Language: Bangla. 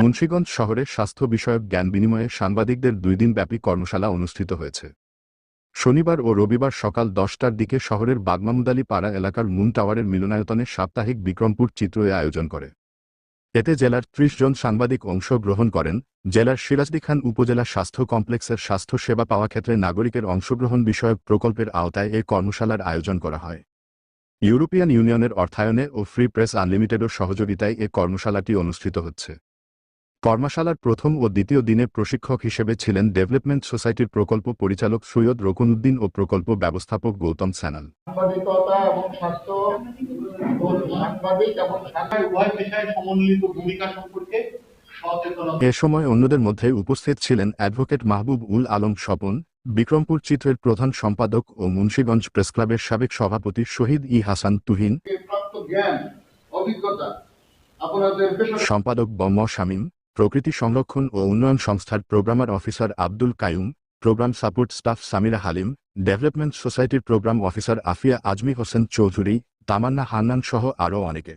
মুন্সিগঞ্জ শহরে স্বাস্থ্য বিষয়ক জ্ঞান বিনিময়ে সাংবাদিকদের 2 দিনব্যাপী কর্মশালা অনুষ্ঠিত হয়েছে। শনিবার ও রবিবার সকাল 10টার দিকে শহরের বাগমামুদালি পাড়া এলাকার মুন টাওয়ারের মিলনায়তনে সাপ্তাহিক বিক্রমপুর চিত্রয়ে আয়োজন করে। এতে জেলার 30 জন সাংবাদিক অংশগ্রহণ করেন। জেলার সিরাজদি খান উপজেলা স্বাস্থ্য কমপ্লেক্সের স্বাস্থ্য সেবা পাওয়া ক্ষেত্রে নাগরিকের অংশগ্রহণ বিষয়ক প্রকল্পের আওতায় এই কর্মশালার আয়োজন করা হয়। ইউরোপিয়ান ইউনিয়নের অর্থায়নে ও ফ্রি প্রেস আনলিমিটেডের সহযোগিতায় এ কর্মশালাটি অনুষ্ঠিত হচ্ছে। কর্মশালার প্রথম ও দ্বিতীয় দিনে প্রশিক্ষক হিসেবে ছিলেন ডেভেলপমেন্ট সোসাইটির প্রকল্প পরিচালক সৈয়দ রকুনউদ্দিন ও প্রকল্প ব্যবস্থাপক গৌতম সানাল। সাংবাদিকতা এবং স্বাস্থ্য সাংবাদিক এবং শাখায় উভয় পেশায় সমন্বিত ভূমিকা সম্পর্কে সচেতনতা। এ সময় অন্যদের মধ্যে উপস্থিত ছিলেন অ্যাডভোকেট মাহবুব উল আলম স্বপন, বিক্রমপুর চিত্রের প্রধান সম্পাদক ও মুন্সিগঞ্জ প্রেসক্লাবের সাবেক সভাপতি শহীদ ই হাসান তুহিন, সম্পাদক বম শামীম, প্রকৃতি সংরক্ষণ ও উন্নয়ন সংস্থার programmer officer Abdul Qayum, programme support staff Samira Halim, development সোসাইটির প্রোগ্রাম অফিসার আফিয়া আজমি হোসেন চৌধুরী, তামান্না হান্নান সহ আরও অনেকে।